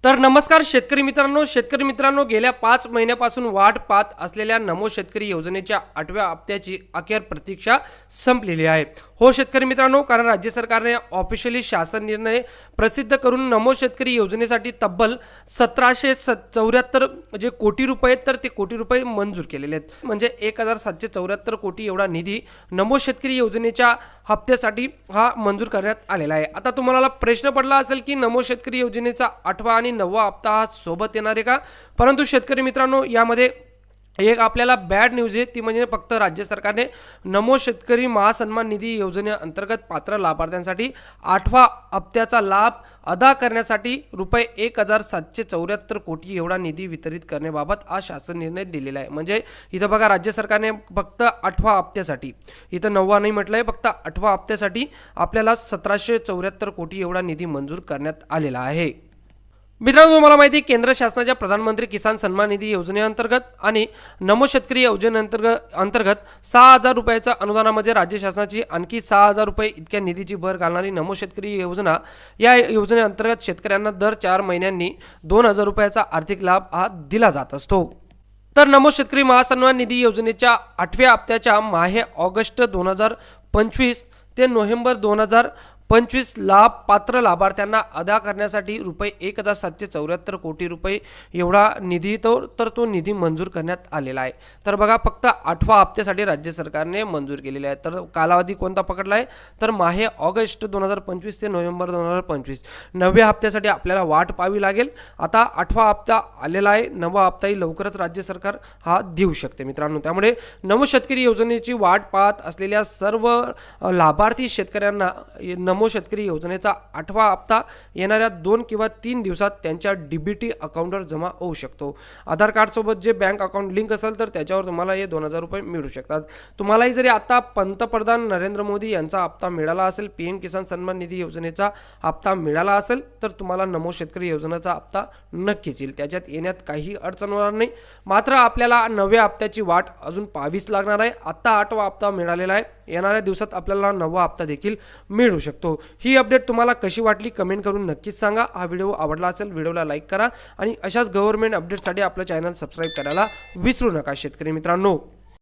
तर नमस्कार शेतकरी मित्रांनो गेल्या 5 महिन्यापासून वाट पाहत असलेल्या नमो शेतकरी योजनेच्या 8व्या हप्त्याची अखेर प्रतीक्षा संपलेली आहे। हो शेतकरी मित्रांनो, कारण राज्य सरकारने ऑफिशियली शासन निर्णय प्रसिद्ध करून नमो शेतकरी योजनेसाठी तब्बल 1774 जे कोटी रुपये तर ते कोटी रुपये मंजूर केलेले आहेत। म्हणजे 1774 कोटी एवढा निधी नमो शेतकरी योजनेच्या हप्त्यासाठी हा मंजूर करण्यात आलेला आहे। आता तुम्हाला प्रश्न पडला असेल की नमो शेतकरी योजनेचा 8वा आणि 9वा हप्ता हा सोबत येणार आहे का? परंतु शेतकरी मित्रांनो, यामध्ये एक आपल्याला बॅड न्यूज आहे, ती म्हणजे फक्त राज्य सरकारने नमो शेतकरी महासन्मान निधी योजनेअंतर्गत पात्र लाभार्थ्यांसाठी 8व्या हप्त्याचा लाभ अदा करण्यासाठी रुपये 1774 कोटी एवढा निधी वितरित करण्याबाबत हा शासन निर्णय दिलेला आहे। म्हणजे इथं बघा, राज्य सरकारने फक्त 8व्या हप्त्यासाठी, इथं 9वा नाही म्हटलंय, फक्त 8व्या हप्त्यासाठी आपल्याला 1774 कोटी एवढा निधी मंजूर करण्यात आलेला आहे। मित्रांनो, तुम्हाला माहिती आहे, केंद्र शासनाच्या प्रधानमंत्री किसान सन्मान निधी योजनेअंतर्गत आणि नमो शेतकरी योजनेअंतर्गत 6,000 रुपयाच्या अनुदानामध्ये राज्य शासनाची आणखी 6,000 रुपये इतक्या निधीची भर घालणारी नमो शेतकरी योजना, या योजनेअंतर्गत शेतकऱ्यांना दर 4 महिन्यांनी 2,000 रुपयाचा आर्थिक लाभ हा दिला जात असतो। तर नमो शेतकरी महासन्मान निधी योजनेच्या 8व्या हप्त्याच्या माहे ऑगस्ट 2025 ते नोव्हेंबर 2025 लाभ पात्र लाभार्थ्यांना अदा करण्यासाठी रुपये 1774 कोटी रुपये एवढा निधी तो निधी मंजूर करण्यात आलेला आहे। तर बघा, फक्त 8व्या हप्त्यासाठी राज्य सरकारने मंजूर केलेले आहे। तर कालावधी कोणता पकडला आहे, तर माहे ऑगस्ट 2025 ते नोव्हेंबर 2025। 9व्या हप्त्यासाठी आपल्याला वाट पाहावी लागेल। आता 8वा हप्ता आलेला आहे, 9वा हप्ताही लवकरच राज्य सरकार हा देऊ शकते मित्रांनो। त्यामुळे नमो शेतकरी योजनेची वाट पाहत असलेल्या सर्व लाभार्थी शेतकऱ्यांना नमो शेतकरी योजनेचा 8वा हप्ता येणाऱ्या 2 किंवा 3 दिवसात त्यांच्या डीबीटी अकाउंटवर जमा होऊ शकतो। आधार कार्ड सोबत जे बँक अकाउंट लिंक असेल तर त्याच्यावर तुम्हाला हे 2,000 रुपये मिळू शकतात। तुम्हालाही जरी आता पंतप्रधान नरेंद्र मोदी यांचा हप्ता मिळाला असेल, पीएम किसान सन्मान निधी योजनेचा हप्ता मिळाला असेल, तर तुम्हाला नमो शेतकरी योजनेचा हप्ता नक्कीच येईल, त्याच्यात येण्यात काही अडचण होणार नाही। मात्र आपल्याला 9व्या हप्त्याची वाट अजून पाहावीच लागणार आहे। आता 8वा हप्ता मिळालेला आहे, येणाऱ्या दिवसात आपल्याला 9वा हप्ता देखील मिळू शकतो। ही अपडेट तुम्हाला कशी वाटली कमेंट करून नक्कीच सांगा। हा व्हिडिओ आवडला असेल व्हिडिओला लाईक करा आणि अशाच गव्हर्नमेंट अपडेटसाठी आपलं चॅनल सबस्क्राइब करायला विसरू नका शेतकरी मित्रांनो।